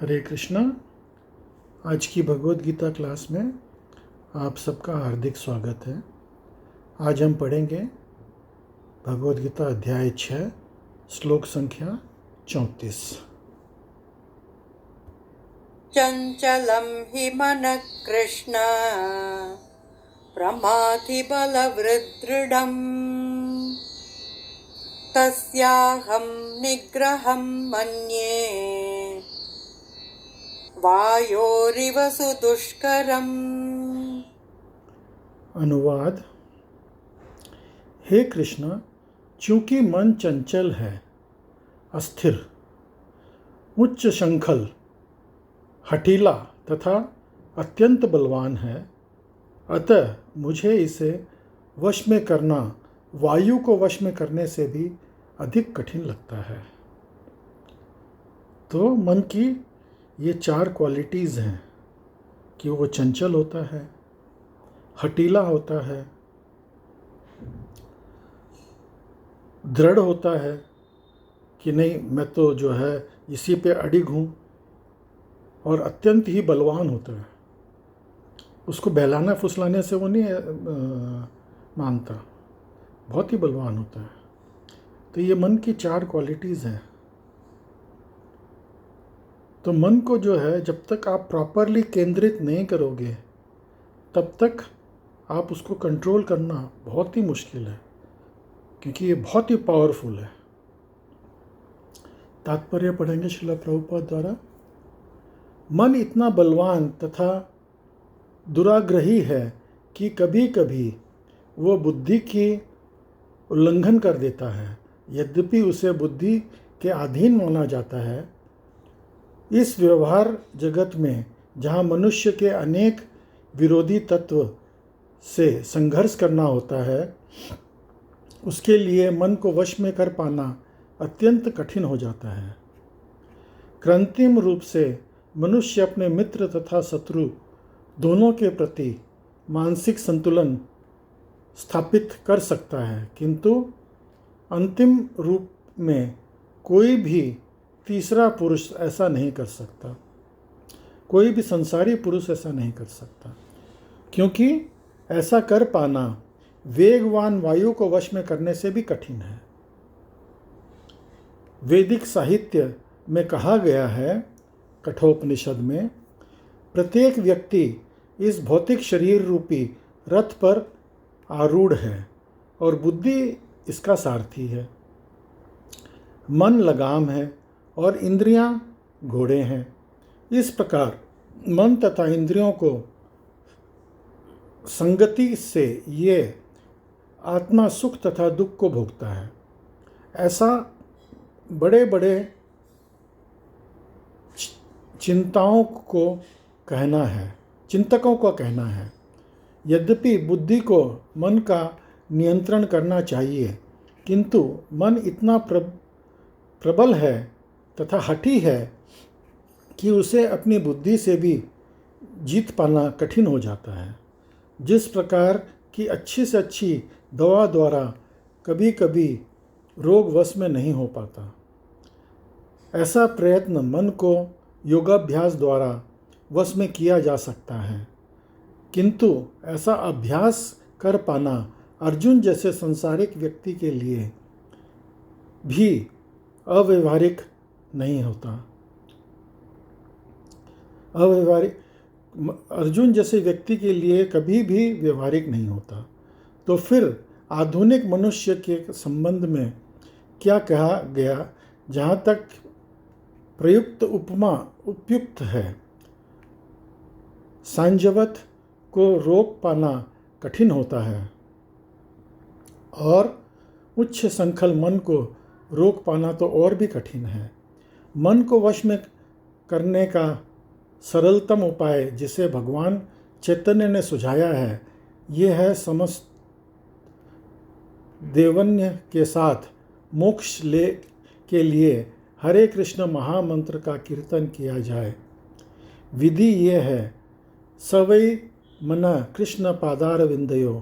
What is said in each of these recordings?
हरे कृष्णा। आज की भगवद गीता क्लास में आप सबका हार्दिक स्वागत है। आज हम पढ़ेंगे भगवद गीता अध्याय 6 श्लोक संख्या 34। चंचलं हि मनः कृष्ण प्रमाथि बलवृद्दृढम् तस्याहं निग्रहं मन्ये वायोरिव सुदुष्करम्। अनुवाद। हे कृष्ण, चूंकि मन चंचल है, अस्थिर, उच्च शंखल, हठीला तथा अत्यंत बलवान है, अतः मुझे इसे वश में करना वायु को वश में करने से भी अधिक कठिन लगता है। तो मन की ये 4 क्वालिटीज़ हैं कि वो चंचल होता है, हठीला होता है, दृढ़ होता है कि नहीं मैं तो जो है इसी पे अडिग हूँ, और अत्यंत ही बलवान होता है। उसको बहलाना फुसलाने से वो नहीं मानता, बहुत ही बलवान होता है। तो ये मन की 4 क्वालिटीज़ हैं। तो मन को जो है जब तक आप प्रॉपरली केंद्रित नहीं करोगे तब तक आप उसको कंट्रोल करना बहुत ही मुश्किल है, क्योंकि ये बहुत ही पावरफुल है। तात्पर्य पढ़ेंगे श्रील प्रभुपाद द्वारा। मन इतना बलवान तथा दुराग्रही है कि कभी कभी वो बुद्धि की उल्लंघन कर देता है, यद्यपि उसे बुद्धि के अधीन माना जाता है। इस व्यवहार जगत में जहाँ मनुष्य के अनेक विरोधी तत्व से संघर्ष करना होता है, उसके लिए मन को वश में कर पाना अत्यंत कठिन हो जाता है। कृत्रिम रूप से मनुष्य अपने मित्र तथा शत्रु दोनों के प्रति मानसिक संतुलन स्थापित कर सकता है, किंतु अंतिम रूप में कोई भी तीसरा पुरुष ऐसा नहीं कर सकता, कोई भी संसारी पुरुष ऐसा नहीं कर सकता, क्योंकि ऐसा कर पाना वेगवान वायु को वश में करने से भी कठिन है। वैदिक साहित्य में कहा गया है, कठोपनिषद में, प्रत्येक व्यक्ति इस भौतिक शरीर रूपी रथ पर आरूढ़ है और बुद्धि इसका सारथी है। मन लगाम है और इंद्रियां घोड़े हैं। इस प्रकार मन तथा इंद्रियों को संगति से ये आत्मा सुख तथा दुख को भोगता है। ऐसा बड़े बड़े चिंतकों का कहना है। यद्यपि बुद्धि को मन का नियंत्रण करना चाहिए, किंतु मन इतना प्रबल है तथा हठी है कि उसे अपनी बुद्धि से भी जीत पाना कठिन हो जाता है। जिस प्रकार की अच्छी से अच्छी दवा द्वारा कभी कभी रोग वश में नहीं हो पाता, ऐसा प्रयत्न मन को योगाभ्यास द्वारा वश में किया जा सकता है, किंतु ऐसा अभ्यास कर पाना अर्जुन जैसे संसारिक व्यक्ति के लिए भी अव्यवहारिक नहीं होता। अर्जुन जैसे व्यक्ति के लिए कभी भी व्यवहारिक नहीं होता। तो फिर आधुनिक मनुष्य के संबंध में क्या कहा गया? जहाँ तक प्रयुक्त उपमा उपयुक्त है, सांजवत को रोक पाना कठिन होता है और उच्च संखल मन को रोक पाना तो और भी कठिन है। मन को वश में करने का सरलतम उपाय जिसे भगवान चैतन्य ने सुझाया है, ये है समस्त देवन्य के साथ मोक्ष के लिए हरे कृष्ण महामंत्र का कीर्तन किया जाए। विधि ये है, सवै मना कृष्ण पादारविंदयो।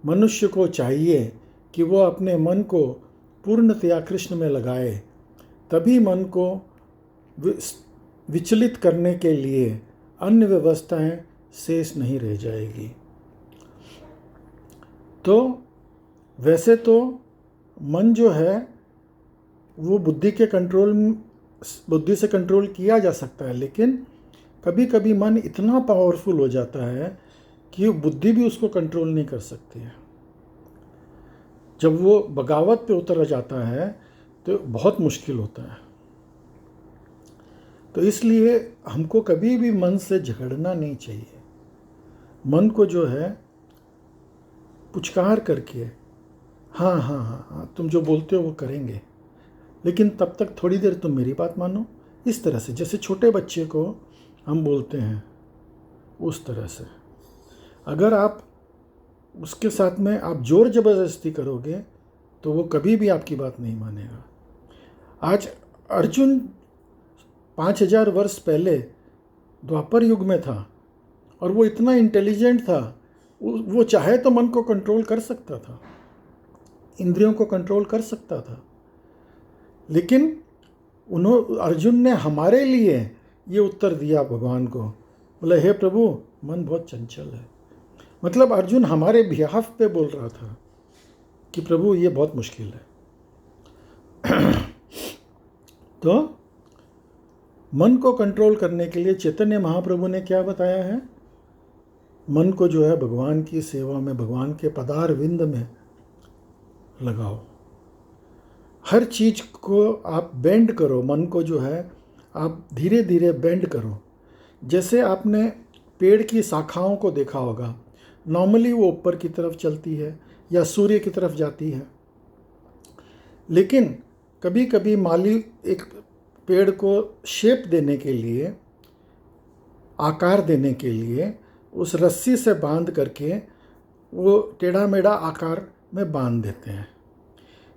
मनुष्य को चाहिए कि वो अपने मन को पूर्णतया कृष्ण में लगाए, तभी मन को विचलित करने के लिए अन्य व्यवस्थाएं शेष नहीं रह जाएगी। तो वैसे तो मन जो है वो बुद्धि से कंट्रोल किया जा सकता है, लेकिन कभी कभी मन इतना पावरफुल हो जाता है कि बुद्धि भी उसको कंट्रोल नहीं कर सकती है। जब वो बगावत पे उतर जाता है तो बहुत मुश्किल होता है। तो इसलिए हमको कभी भी मन से झगड़ना नहीं चाहिए। मन को जो है पुचकार करके हाँ हाँ हाँ हाँ तुम जो बोलते हो वो करेंगे, लेकिन तब तक थोड़ी देर तुम मेरी बात मानो। इस तरह से जैसे छोटे बच्चे को हम बोलते हैं, उस तरह से अगर आप उसके साथ में आप जोर ज़बरदस्ती करोगे तो वो कभी भी आपकी बात नहीं मानेगा। आज अर्जुन 5000 वर्ष पहले द्वापर युग में था और वो इतना इंटेलिजेंट था, वो चाहे तो मन को कंट्रोल कर सकता था, इंद्रियों को कंट्रोल कर सकता था, लेकिन अर्जुन ने हमारे लिए ये उत्तर दिया भगवान को, बोले हे प्रभु मन बहुत चंचल है। मतलब अर्जुन हमारे बिहाफ पे बोल रहा था कि प्रभु ये बहुत मुश्किल है। तो मन को कंट्रोल करने के लिए चैतन्य महाप्रभु ने क्या बताया है? मन को जो है भगवान की सेवा में, भगवान के पदार विंद में लगाओ। हर चीज़ को आप बेंड करो, मन को जो है आप धीरे धीरे बेंड करो। जैसे आपने पेड़ की शाखाओं को देखा होगा, नॉर्मली वो ऊपर की तरफ चलती है या सूर्य की तरफ जाती है, लेकिन कभी कभी माली एक पेड़ को शेप देने के लिए, आकार देने के लिए उस रस्सी से बांध करके वो टेढ़ा मेढ़ा आकार में बांध देते हैं।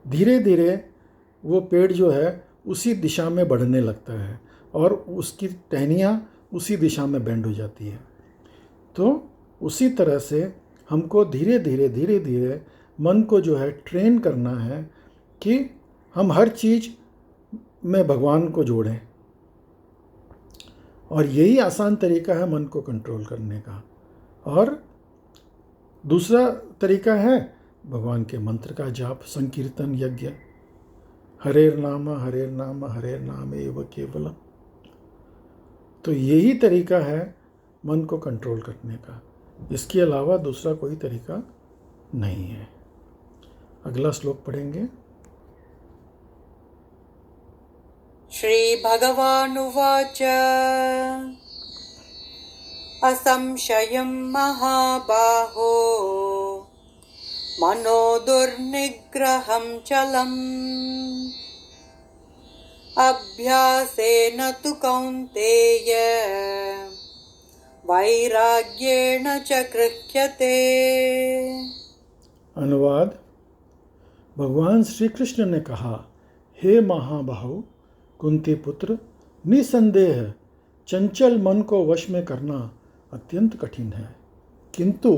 धीरे धीरे वो पेड़ जो है उसी दिशा में बढ़ने लगता है और उसकी टहनियाँ उसी दिशा में बेंड हो जाती है। तो उसी तरह से हमको धीरे धीरे मन को जो है ट्रेन करना है कि हम हर चीज़ में भगवान को जोड़ें, और यही आसान तरीका है मन को कंट्रोल करने का। और दूसरा तरीका है भगवान के मंत्र का जाप, संकीर्तन, यज्ञ, हरेर नाम एव केवलम। तो यही तरीका है मन को कंट्रोल करने का, इसके अलावा दूसरा कोई तरीका नहीं है। अगला श्लोक पढ़ेंगे। श्री भगवानुवाच असंशयं महाबाहो मनो दुर्निग्रहं चलम् अभ्यासेन तु कौन्तेय वैराग्येण च गृह्यते। अनुवाद। भगवान श्री कृष्ण ने कहा, हे महाबाहु कुंती पुत्र, निसंदेह चंचल मन को वश में करना अत्यंत कठिन है, किंतु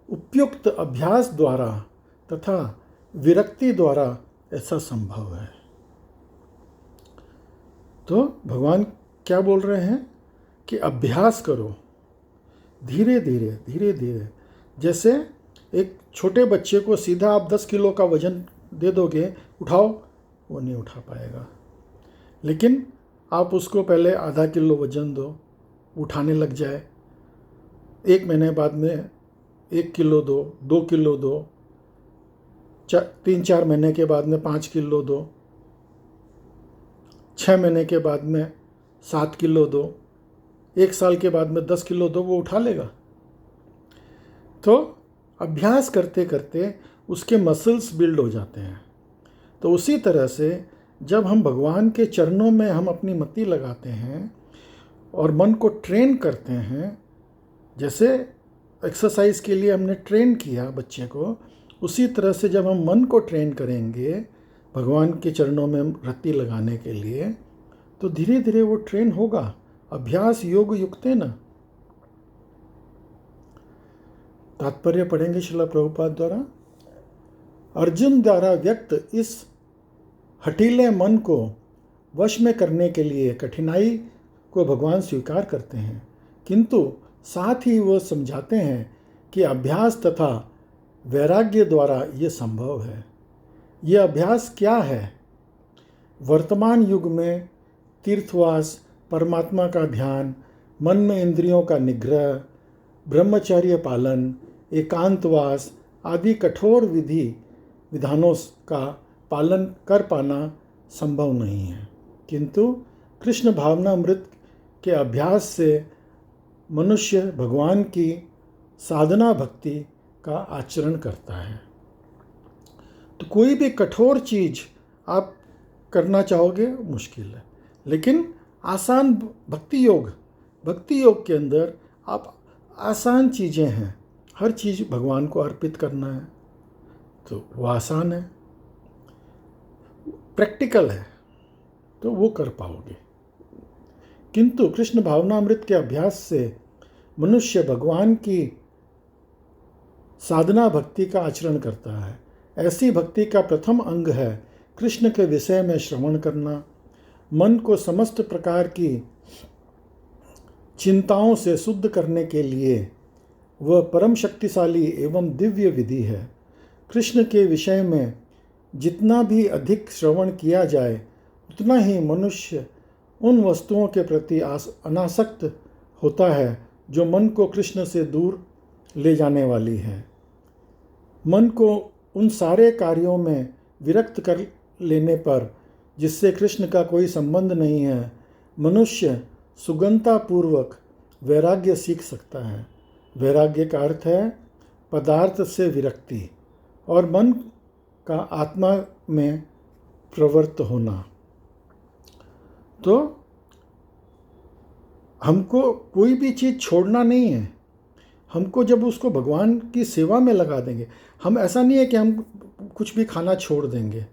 उपयुक्त अभ्यास द्वारा तथा विरक्ति द्वारा ऐसा संभव है। तो भगवान क्या बोल रहे हैं कि अभ्यास करो धीरे धीरे। जैसे एक छोटे बच्चे को सीधा आप 10 किलो का वजन दे दोगे, उठाओ, वो नहीं उठा पाएगा, लेकिन आप उसको पहले आधा किलो वजन दो, उठाने लग जाए। 1 महीने बाद में 1 किलो दो, 2 किलो दो, 3-4 महीने के बाद में 5 किलो दो, 6 महीने के बाद में 7 किलो दो, 1 साल के बाद में 10 किलो दो, वो उठा लेगा। तो अभ्यास करते करते उसके मसल्स बिल्ड हो जाते हैं। तो उसी तरह से जब हम भगवान के चरणों में हम अपनी मति लगाते हैं और मन को ट्रेन करते हैं, जैसे एक्सरसाइज के लिए हमने ट्रेन किया बच्चे को, उसी तरह से जब हम मन को ट्रेन करेंगे भगवान के चरणों में रत्ती लगाने के लिए, तो धीरे धीरे वो ट्रेन होगा। अभ्यास योग युक्तेन। तात्पर्य पढ़ेंगे श्रील प्रभुपाद द्वारा। अर्जुन द्वारा व्यक्त इस हठीले मन को वश में करने के लिए कठिनाई को भगवान स्वीकार करते हैं, किंतु साथ ही वो समझाते हैं कि अभ्यास तथा वैराग्य द्वारा ये संभव है। यह अभ्यास क्या है? वर्तमान युग में तीर्थवास, परमात्मा का ध्यान, मन में इंद्रियों का निग्रह, ब्रह्मचर्य पालन, एकांतवास आदि कठोर विधानों का पालन कर पाना संभव नहीं है, किंतु कृष्ण भावनामृत के अभ्यास से मनुष्य भगवान की साधना भक्ति का आचरण करता है। तो कोई भी कठोर चीज़ आप करना चाहोगे मुश्किल है, लेकिन आसान भक्ति योग के अंदर आप आसान चीज़ें हैं। हर चीज़ भगवान को अर्पित करना है तो वो आसान है, प्रैक्टिकल है, तो वो कर पाओगे। किंतु कृष्ण भावनामृत के अभ्यास से मनुष्य भगवान की साधना भक्ति का आचरण करता है। ऐसी भक्ति का प्रथम अंग है कृष्ण के विषय में श्रवण करना। मन को समस्त प्रकार की चिंताओं से शुद्ध करने के लिए वह परम शक्तिशाली एवं दिव्य विधि है। कृष्ण के विषय में जितना भी अधिक श्रवण किया जाए उतना ही मनुष्य उन वस्तुओं के प्रति अनासक्त होता है जो मन को कृष्ण से दूर ले जाने वाली है। मन को उन सारे कार्यों में विरक्त कर लेने पर, जिससे कृष्ण का कोई संबंध नहीं है, मनुष्य सुगमतापूर्वक वैराग्य सीख सकता है। वैराग्य का अर्थ है पदार्थ से विरक्ति और मन का आत्मा में प्रवृत्त होना। तो हमको कोई भी चीज़ छोड़ना नहीं है। हमको जब उसको भगवान की सेवा में लगा देंगे, हम ऐसा नहीं है कि हम कुछ भी खाना छोड़ देंगे।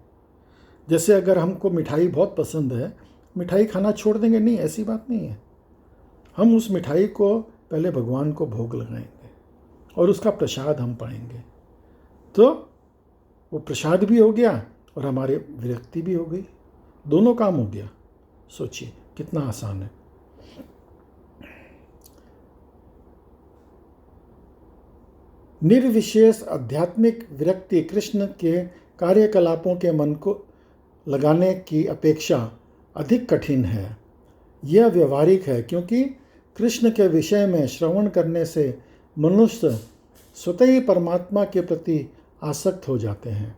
जैसे अगर हमको मिठाई बहुत पसंद है, मिठाई खाना छोड़ देंगे, नहीं, ऐसी बात नहीं है। हम उस मिठाई को पहले भगवान को भोग लगाएंगे और उसका प्रसाद हम पाएंगे, तो वो प्रसाद भी हो गया और हमारी विरक्ति भी हो गई, दोनों काम हो गया। सोचिए कितना आसान है। निर्विशेष आध्यात्मिक विरक्ति कृष्ण के कार्यकलापों के मन को लगाने की अपेक्षा अधिक कठिन है। यह व्यवहारिक है, क्योंकि कृष्ण के विषय में श्रवण करने से मनुष्य स्वतः ही परमात्मा के प्रति आसक्त हो जाते हैं।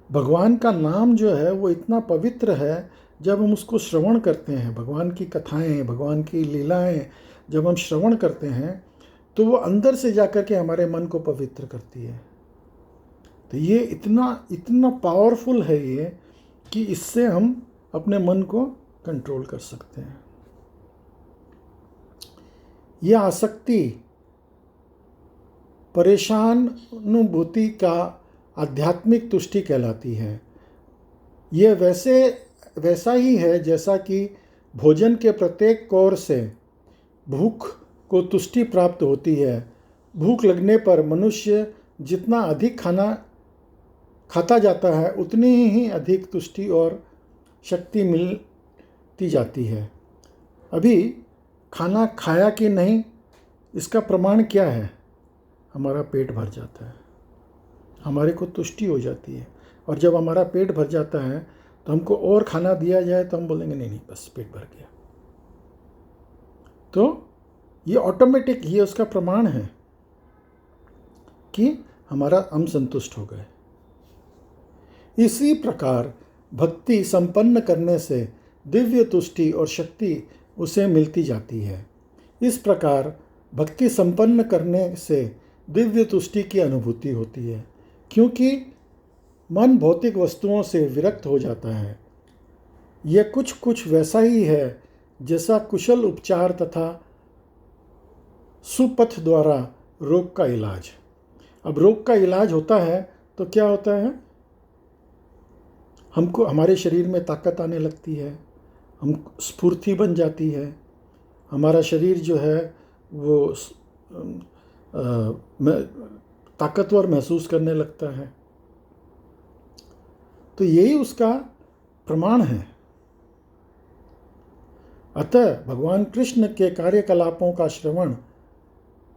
भगवान का नाम जो है वो इतना पवित्र है, जब हम उसको श्रवण करते हैं, भगवान की कथाएं, भगवान की लीलाएं जब हम श्रवण करते हैं तो वो अंदर से जाकर के हमारे मन को पवित्र करती है। तो ये इतना पावरफुल है ये कि इससे हम अपने मन को कंट्रोल कर सकते हैं। यह आसक्ति परेशान अनुभूति का आध्यात्मिक तुष्टि कहलाती है। यह वैसा ही है जैसा कि भोजन के प्रत्येक कौर से भूख को तुष्टि प्राप्त होती है। भूख लगने पर मनुष्य जितना अधिक खाना खाता जाता है उतनी ही अधिक तुष्टि और शक्ति मिलती जाती है। अभी खाना खाया कि नहीं, इसका प्रमाण क्या है? हमारा पेट भर जाता है, हमारे को तुष्टि हो जाती है। और जब हमारा पेट भर जाता है तो हमको और खाना दिया जाए तो हम बोलेंगे नहीं बस पेट भर गया। तो ये ऑटोमेटिक, ये उसका प्रमाण है कि हम संतुष्ट हो गए। इसी प्रकार भक्ति संपन्न करने से दिव्य तुष्टि और शक्ति उसे मिलती जाती है। इस प्रकार भक्ति संपन्न करने से दिव्य तुष्टि की अनुभूति होती है, क्योंकि मन भौतिक वस्तुओं से विरक्त हो जाता है। यह कुछ वैसा ही है जैसा कुशल उपचार तथा सुपथ द्वारा रोग का इलाज। अब रोग का इलाज होता है तो क्या होता है? हमको हमारे शरीर में ताकत आने लगती है, हम स्फूर्ति बन जाती है, हमारा शरीर जो है वो ताकतवर महसूस करने लगता है। तो यही उसका प्रमाण है। अतः भगवान कृष्ण के कार्यकलापों का श्रवण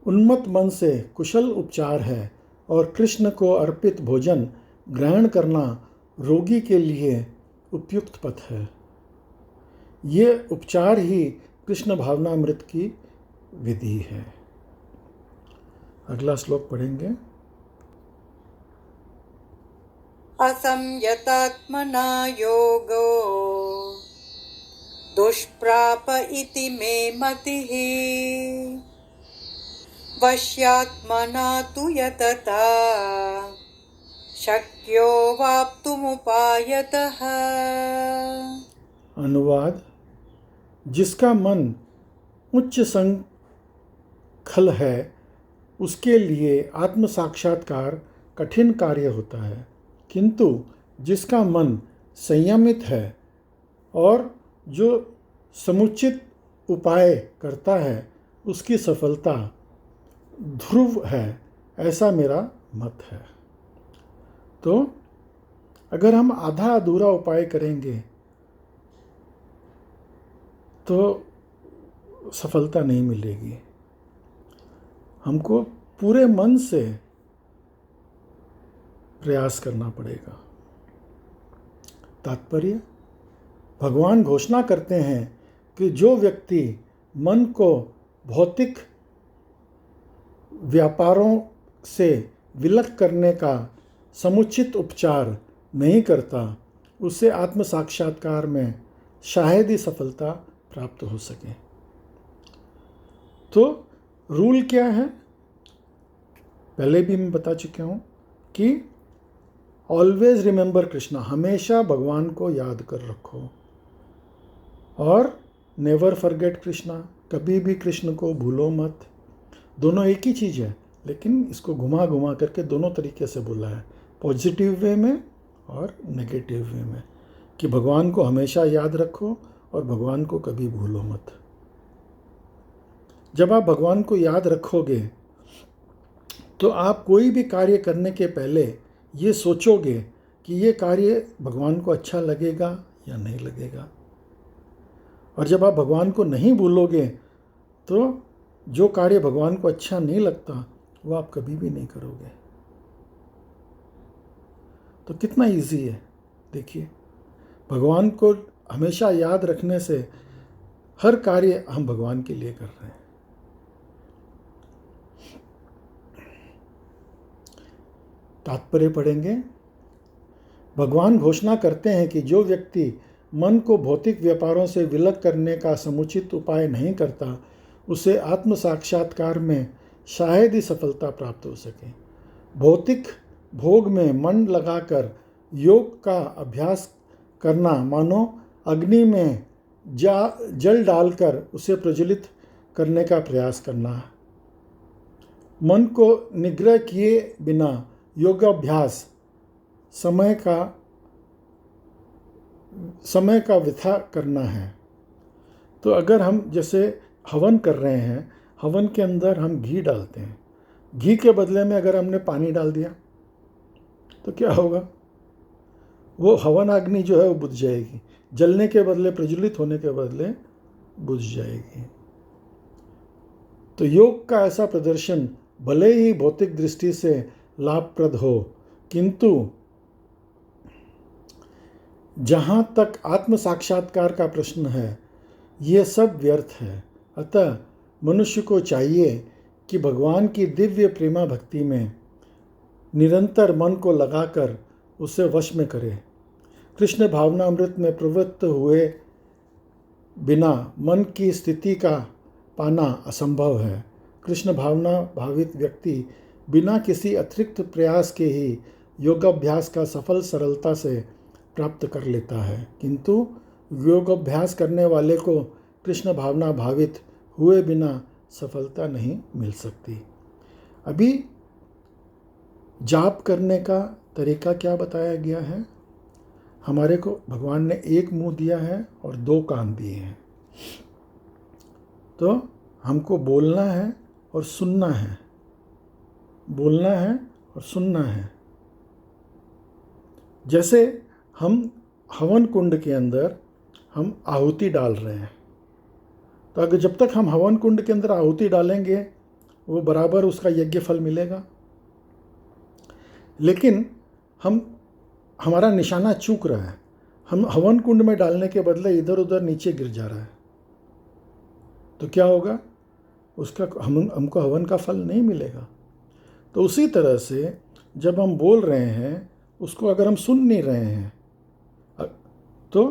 उन्मत्त मन से कुशल उपचार है और कृष्ण को अर्पित भोजन ग्रहण करना रोगी के लिए उपयुक्त पथ है। ये उपचार ही कृष्ण भावनामृत की विधि है। अगला श्लोक पढ़ेंगे। असंयतात्मना योगो दुष्प्राप इति मे मतिः वश्यात्मना तु यतता शक्यो वाप्तुमुपायतः। अनुवाद: जिसका मन उच्च संखल है उसके लिए आत्म साक्षात्कार कठिन कार्य होता है, किंतु जिसका मन संयमित है और जो समुचित उपाय करता है उसकी सफलता ध्रुव है, ऐसा मेरा मत है। तो अगर हम आधा अधूरा उपाय करेंगे तो सफलता नहीं मिलेगी। हमको पूरे मन से प्रयास करना पड़ेगा। तात्पर्य: भगवान घोषणा करते हैं कि जो व्यक्ति मन को भौतिक व्यापारों से विलग करने का समुचित उपचार नहीं करता, उसे आत्म साक्षात्कार में शायद ही सफलता प्राप्त हो सके। तो रूल क्या है? पहले भी मैं बता चुका हूँ कि ऑलवेज रिमेंबर कृष्णा, हमेशा भगवान को याद कर रखो, और नेवर फॉरगेट कृष्णा, कभी भी कृष्ण को भूलो मत। दोनों एक ही चीज़ है, लेकिन इसको घुमा घुमा करके दोनों तरीके से बोला है, पॉजिटिव वे में और नेगेटिव वे में, कि भगवान को हमेशा याद रखो और भगवान को कभी भूलो मत। जब आप भगवान को याद रखोगे तो आप कोई भी कार्य करने के पहले ये सोचोगे कि ये कार्य भगवान को अच्छा लगेगा या नहीं लगेगा। और जब आप भगवान को नहीं भूलोगे तो जो कार्य भगवान को अच्छा नहीं लगता वो आप कभी भी नहीं करोगे। तो कितना इजी है, देखिए, भगवान को हमेशा याद रखने से हर कार्य हम भगवान के लिए कर रहे हैं। तात्पर्य पढ़ेंगे। भगवान घोषणा करते हैं कि जो व्यक्ति मन को भौतिक व्यापारों से विलग करने का समुचित उपाय नहीं करता, उसे आत्म साक्षात्कार में शायद ही सफलता प्राप्त हो सके। भौतिक भोग में मन लगाकर योग का अभ्यास करना मानो अग्नि में जल डालकर उसे प्रज्वलित करने का प्रयास करना है। मन को निग्रह किए बिना योगाभ्यास समय का वृथा करना है। तो अगर हम जैसे हवन कर रहे हैं, हवन के अंदर हम घी डालते हैं, घी के बदले में अगर हमने पानी डाल दिया तो क्या होगा? वो हवन अग्नि जो है वो बुझ जाएगी, जलने के बदले, प्रज्वलित होने के बदले बुझ जाएगी। तो योग का ऐसा प्रदर्शन भले ही भौतिक दृष्टि से लाभप्रद हो, किंतु जहाँ तक आत्म साक्षात्कार का प्रश्न है, ये सब व्यर्थ है। अतः मनुष्य को चाहिए कि भगवान की दिव्य प्रेमा भक्ति में निरंतर मन को लगाकर उसे वश में करे। कृष्ण भावनामृत में प्रवृत्त हुए बिना मन की स्थिति का पाना असंभव है। कृष्ण भावना भावित व्यक्ति बिना किसी अतिरिक्त प्रयास के ही योगाभ्यास का सफल सरलता से प्राप्त कर लेता है, किंतु योगाभ्यास करने वाले को कृष्ण भावना भावित हुए बिना सफलता नहीं मिल सकती। अभी जाप करने का तरीका क्या बताया गया है? हमारे को भगवान ने एक मुंह दिया है और दो कान दिए हैं। तो हमको बोलना है और सुनना है, बोलना है और सुनना है। जैसे हम हवन कुंड के अंदर हम आहुति डाल रहे हैं, तो अगर जब तक हम हवन कुंड के अंदर आहुति डालेंगे वो बराबर उसका यज्ञ फल मिलेगा। लेकिन हमारा निशाना चूक रहा है, हम हवन कुंड में डालने के बदले इधर उधर नीचे गिर जा रहा है, तो क्या होगा? उसका हमको हवन का फल नहीं मिलेगा। तो उसी तरह से जब हम बोल रहे हैं उसको अगर हम सुन नहीं रहे हैं तो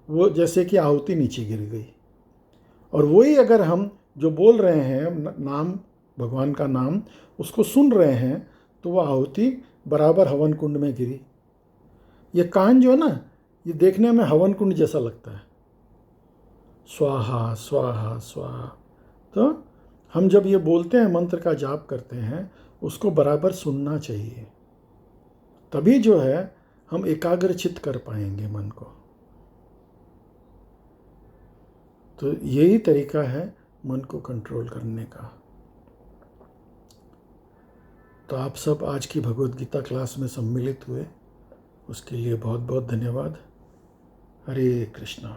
वो जैसे कि आहुति नीचे गिर गई। और वही अगर हम जो बोल रहे हैं नाम, भगवान का नाम, उसको सुन रहे हैं तो वह आहुति बराबर हवन कुंड में गिरी। ये कान जो है ना, ये देखने में हवन कुंड जैसा लगता है, स्वाहा स्वाहा स्वाहा। तो हम जब ये बोलते हैं, मंत्र का जाप करते हैं, उसको बराबर सुनना चाहिए, तभी जो है हम एकाग्रचित कर पाएंगे मन को। तो यही तरीका है मन को कंट्रोल करने का। तो आप सब आज की भगवद गीता क्लास में सम्मिलित हुए, उसके लिए बहुत बहुत धन्यवाद। हरे कृष्णा।